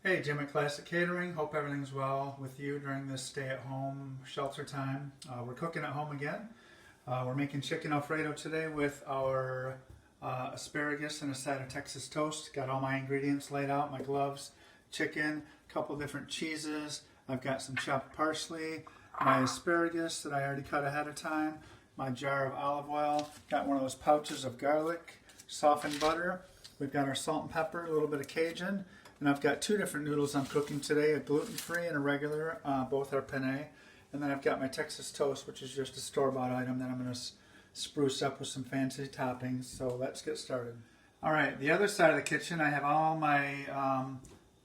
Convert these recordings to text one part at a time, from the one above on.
Hey, Jim at Classic Catering. Hope everything's well with you during this stay-at-home shelter time. We're cooking at home again. We're making chicken Alfredo today with our asparagus and a side of Texas toast. Got all my ingredients laid out, my gloves, chicken, a couple different cheeses. I've got some chopped parsley, my asparagus that I already cut ahead of time, my jar of olive oil, got one of those pouches of garlic, softened butter. We've got our salt and pepper, a little bit of Cajun. And I've got two different noodles I'm cooking today, a gluten-free and a regular, both are penne. And then I've got my Texas toast, which is just a store-bought item that I'm going to spruce up with some fancy toppings. So let's get started. All right, the other side of the kitchen, I have all my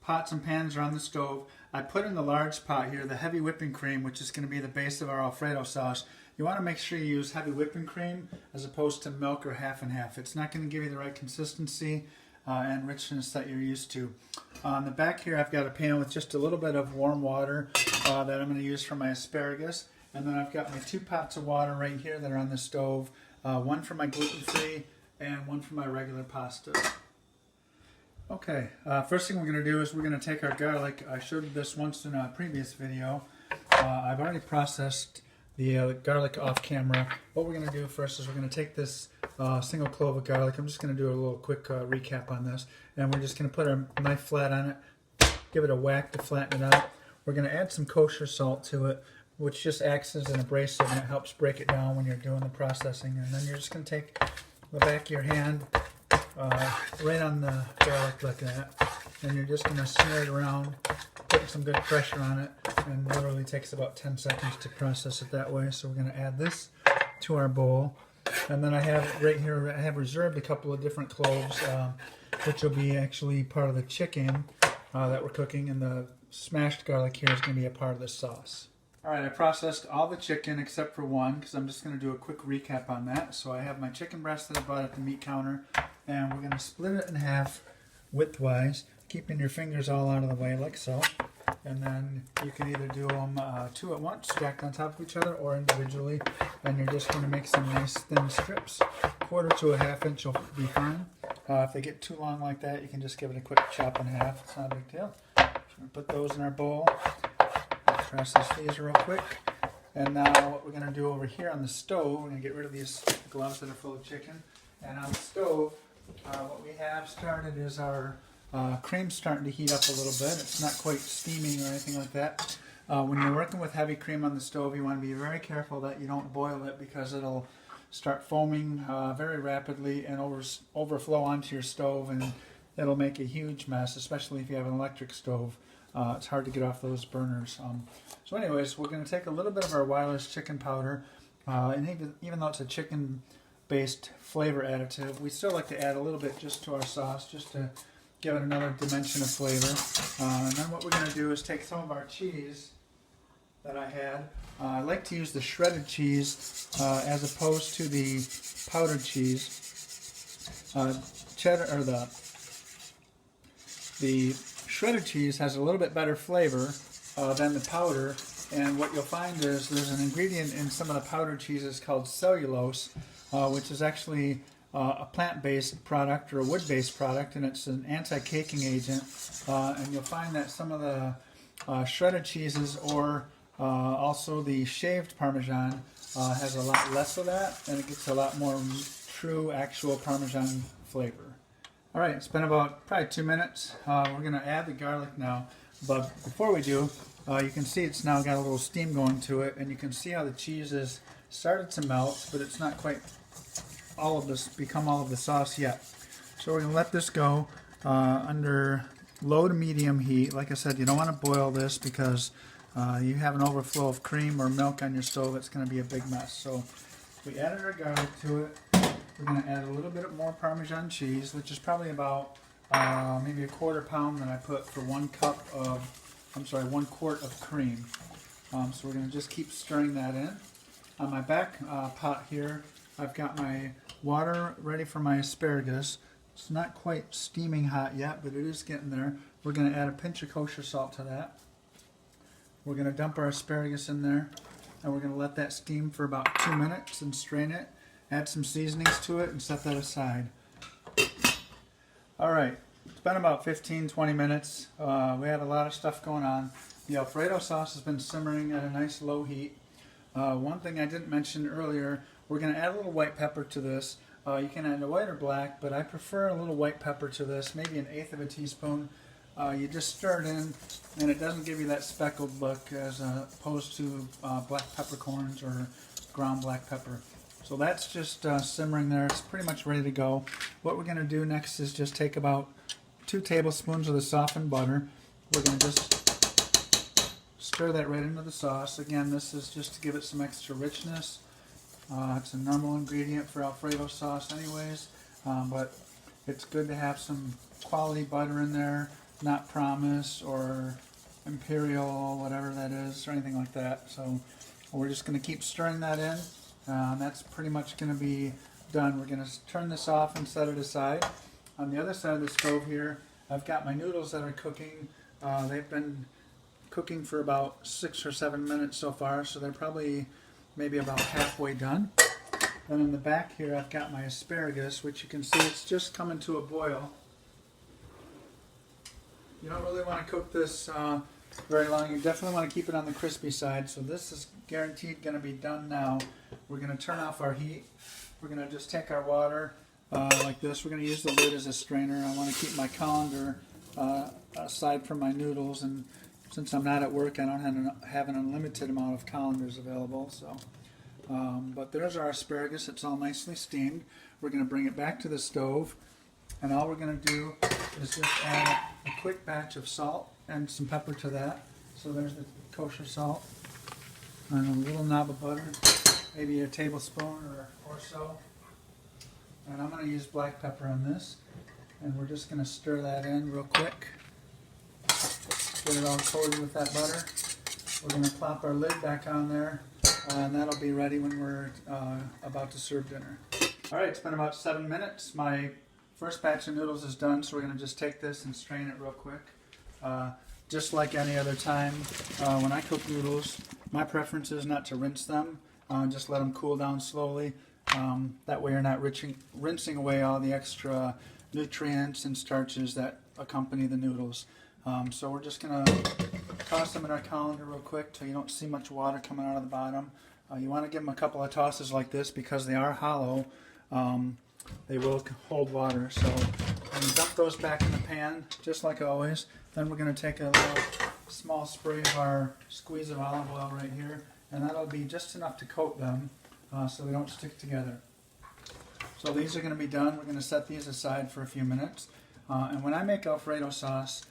pots and pans are on the stove. I put in the large pot here the heavy whipping cream, which is going to be the base of our Alfredo sauce. You want to make sure you use heavy whipping cream as opposed to milk or half and half. It's not going to give you the right consistency and richness that you're used to. On the back here I've got a pan with just a little bit of warm water that I'm going to use for my asparagus, and then I've got my 2 pots of water right here that are on the stove, one for my gluten-free and one for my regular pasta. Okay, first thing we're going to do is we're going to take our garlic. I showed you this once in a previous video. I've already processed the garlic off camera. What we're going to do first is we're going to take this single clove of garlic. I'm just going to do a little quick recap on this, and we're just going to put our knife flat on it, give it a whack to flatten it out. We're going to add some kosher salt to it, which just acts as an abrasive and it helps break it down when you're doing the processing. And then you're just going to take the back of your hand right on the garlic like that, and you're just going to smear it around, putting some good pressure on it, and literally takes about 10 seconds to process it that way. So we're going to add this to our bowl, and then I have right here, I have reserved a couple of different cloves, which will be actually part of the chicken that we're cooking, and the smashed garlic here is going to be a part of the sauce. Alright, I processed all the chicken except for one, because I'm just going to do a quick recap on that. So I have my chicken breast that I bought at the meat counter, and we're going to split it in half widthwise, keeping your fingers all out of the way like so. And then you can either do them 2 at once, stacked on top of each other, or individually. And you're just going to make some nice thin strips. 1/4 to a 1/2 inch will be fine. If they get too long like that, you can just give it a quick chop in half. It's not a big deal. So we're going to put those in our bowl. Process these real quick. And now what we're going to do over here on the stove, we're going to get rid of these gloves that are full of chicken. And on the stove, what we have started is our cream's starting to heat up a little bit. It's not quite steaming or anything like that. When you're working with heavy cream on the stove, you want to be very careful that you don't boil it, because it'll start foaming very rapidly and overflow onto your stove, and it'll make a huge mess, especially if you have an electric stove. It's hard to get off those burners. So anyways, we're going to take a little bit of our wireless chicken powder, and even though it's a chicken-based flavor additive, we still like to add a little bit just to our sauce, just to give it another dimension of flavor. And then what we're going to do is take some of our cheese that I had. I like to use the shredded cheese as opposed to the powdered cheese. Cheddar, or the shredded cheese has a little bit better flavor than the powder, and what you'll find is there's an ingredient in some of the powdered cheeses called cellulose, which is actually a plant-based product or a wood-based product, and it's an anti-caking agent, and you'll find that some of the shredded cheeses or also the shaved Parmesan has a lot less of that, and it gets a lot more true actual Parmesan flavor. Alright, it's been about probably 2 minutes. We're going to add the garlic now, but before we do, you can see it's now got a little steam going to it, and you can see how the cheese has started to melt, but it's not quite become all of the sauce yet. So we're going to let this go under low to medium heat. Like I said, you don't want to boil this, because you have an overflow of cream or milk on your stove. It's going to be a big mess. So we added our garlic to it. We're going to add a little bit more Parmesan cheese, which is probably about maybe a 1/4 pound that I put for 1 quart of cream. So we're going to just keep stirring that in. On my back pot here, I've got my water ready for my asparagus. It's not quite steaming hot yet, but it is getting there. We're going to add a pinch of kosher salt to that. We're going to dump our asparagus in there, and we're going to let that steam for about 2 minutes and strain it. Add some seasonings to it and set that aside. Alright, been about 15-20 minutes. We had a lot of stuff going on. The Alfredo sauce has been simmering at a nice low heat. One thing I didn't mention earlier, we're going to add a little white pepper to this. You can add a white or black, but I prefer a little white pepper to this, maybe 1/8 of a teaspoon. You just stir it in, and it doesn't give you that speckled look as opposed to black peppercorns or ground black pepper. So that's just simmering there. It's pretty much ready to go. What we're going to do next is just take about 2 tablespoons of the softened butter. We're going to just stir that right into the sauce. Again, this is just to give it some extra richness. It's a normal ingredient for Alfredo sauce anyways, but it's good to have some quality butter in there, not Promise or Imperial, whatever that is, or anything like that. So we're just going to keep stirring that in. That's pretty much going to be done. We're going to turn this off and set it aside. On the other side of the stove here, I've got my noodles that are cooking. They've been cooking for about 6 or 7 minutes so far, so they're probably maybe about halfway done. Then in the back here, I've got my asparagus, which you can see it's just coming to a boil. You don't really want to cook this very long. You definitely want to keep it on the crispy side. So this is guaranteed going to be done now. We're going to turn off our heat. We're going to just take our water like this. We're going to use the lid as a strainer. I want to keep my colander aside from my noodles, and since I'm not at work, I don't have an unlimited amount of colanders available. So, but there's our asparagus. It's all nicely steamed. We're going to bring it back to the stove, and all we're going to do is just add a quick batch of salt and some pepper to that. So there's the kosher salt, and a little knob of butter, maybe a tablespoon or so. And I'm going to use black pepper on this, and we're just going to stir that in real quick. Get it all coated with that butter. We're going to plop our lid back on there, and that'll be ready when we're about to serve dinner. Alright, it's been about 7 minutes. My first batch of noodles is done, so we're going to just take this and strain it real quick. Just like any other time, when I cook noodles, my preference is not to rinse them. Just let them cool down slowly. That way you're not rinsing away all the extra nutrients and starches that accompany the noodles. So we're just going to toss them in our colander real quick till you don't see much water coming out of the bottom. You want to give them a couple of tosses like this because they are hollow. They will hold water. So I'm going to dump those back in the pan just like always. Then we're going to take a little small spray of our squeeze of olive oil right here, and that'll be just enough to coat them so they don't stick together. So these are going to be done. We're going to set these aside for a few minutes. And when I make Alfredo sauce,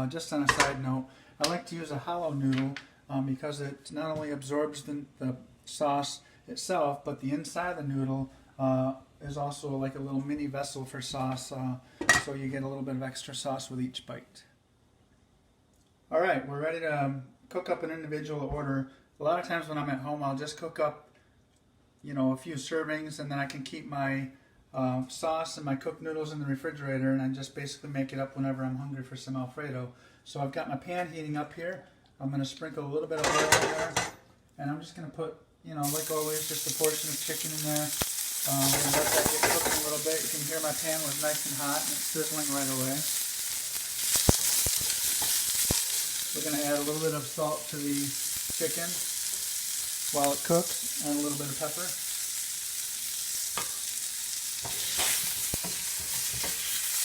just on a side note, I like to use a hollow noodle because it not only absorbs the sauce itself, but the inside of the noodle is also like a little mini vessel for sauce, so you get a little bit of extra sauce with each bite. Alright, we're ready to cook up an individual order. A lot of times when I'm at home, I'll just cook up, a few servings, and then I can keep my sauce and my cooked noodles in the refrigerator, and I just basically make it up whenever I'm hungry for some Alfredo. So I've got my pan heating up here. I'm going to sprinkle a little bit of oil in there, and I'm just going to put, like always, just a portion of chicken in there. I'm going to let that get cooking a little bit. You can hear my pan was nice and hot, and it's sizzling right away. We're going to add a little bit of salt to the chicken while it cooks, and a little bit of pepper.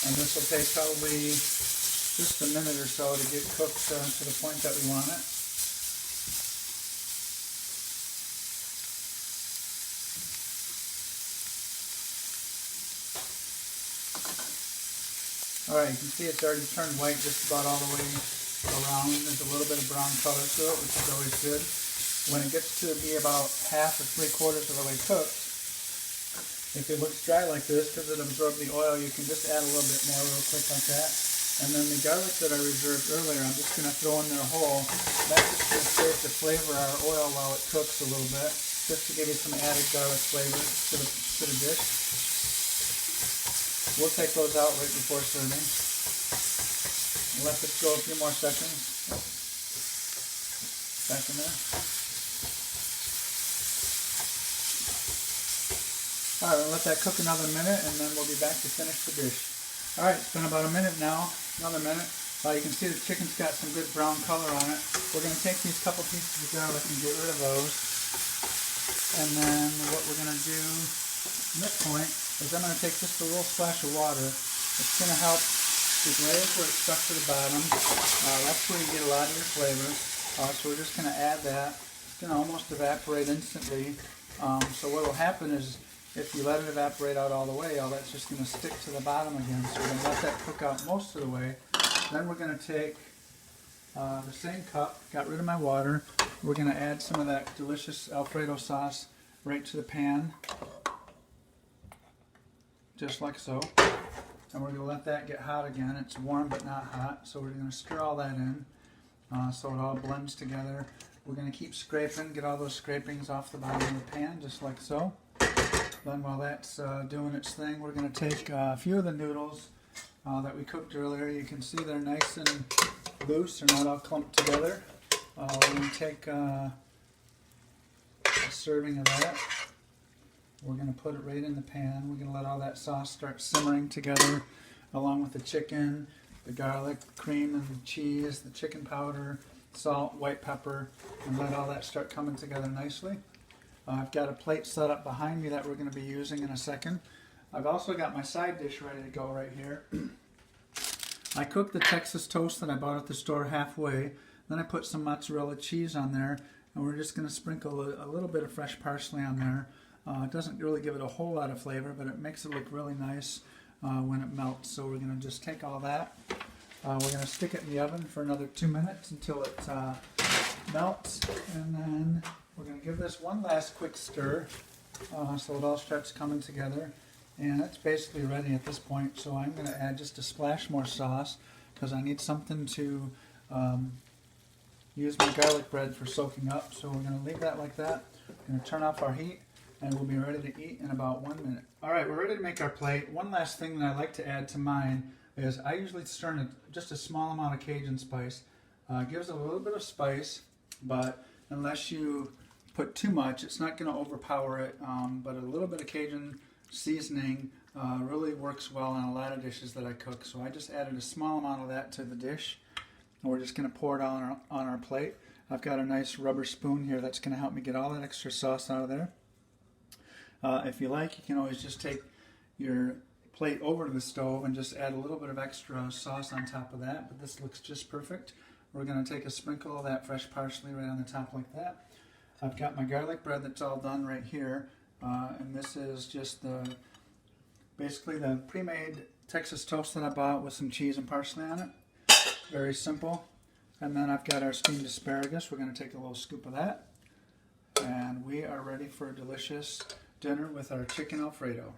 And this will take probably just a minute or so to get cooked to the point that we want it. Alright, you can see it's already turned white just about all the way around. There's a little bit of brown color to it, which is always good. When it gets to be about half or 3/4 of the way cooked, if it looks dry like this, because it absorbed the oil, you can just add a little bit more real quick like that. And then the garlic that I reserved earlier, I'm just going to throw in there whole. That's just going to serve to flavor our oil while it cooks a little bit, just to give you some added garlic flavor to the dish. We'll take those out right before serving. Let this go a few more seconds. Back in there. Alright, we'll let that cook another minute, and then we'll be back to finish the dish. Alright, it's been about a minute now, another minute. You can see the chicken's got some good brown color on it. We're going to take these couple pieces of garlic and get rid of those. And then what we're going to do at this point is I'm going to take just a little splash of water. It's going to help the glaze where it's stuck to the bottom. That's where you get a lot of your flavors. So we're just going to add that. It's going to almost evaporate instantly. So what will happen is if you let it evaporate out all the way, all that's just going to stick to the bottom again. So we're going to let that cook out most of the way. Then we're going to take the same cup, got rid of my water. We're going to add some of that delicious Alfredo sauce right to the pan, just like so. And we're going to let that get hot again. It's warm but not hot, so we're going to stir all that in so it all blends together. We're going to keep scraping, get all those scrapings off the bottom of the pan, just like so. Then while that's doing its thing, we're going to take a few of the noodles that we cooked earlier. You can see they're nice and loose, they're not all clumped together. We're going to take a serving of that. We're going to put it right in the pan. We're going to let all that sauce start simmering together along with the chicken, the garlic, cream and cheese, the chicken powder, salt, white pepper, and let all that start coming together nicely. I've got a plate set up behind me that we're going to be using in a second. I've also got my side dish ready to go right here. I cooked the Texas toast that I bought at the store halfway. Then I put some mozzarella cheese on there, and we're just going to sprinkle a little bit of fresh parsley on there. It doesn't really give it a whole lot of flavor, but it makes it look really nice when it melts. So we're going to just take all that. We're going to stick it in the oven for another 2 minutes until it melts, and then we're going to give this one last quick stir so it all starts coming together. And it's basically ready at this point, so I'm going to add just a splash more sauce because I need something to use my garlic bread for soaking up. So we're going to leave that like that. We're going to turn off our heat, and we'll be ready to eat in about 1 minute. Alright, we're ready to make our plate. One last thing that I like to add to mine is I usually stir in just a small amount of Cajun spice. Gives it a little bit of spice, but unless you put too much, it's not going to overpower it. But a little bit of Cajun seasoning really works well on a lot of dishes that I cook. So I just added a small amount of that to the dish, and we're just going to pour it on our plate. I've got a nice rubber spoon here that's going to help me get all that extra sauce out of there. If you like, you can always just take your plate over to the stove and just add a little bit of extra sauce on top of that, but this looks just perfect. We're going to take a sprinkle of that fresh parsley right on the top like that. I've got my garlic bread that's all done right here, and this is just basically the pre-made Texas toast that I bought with some cheese and parsley on it. Very simple. And then I've got our steamed asparagus. We're going to take a little scoop of that, and we are ready for a delicious dinner with our chicken Alfredo.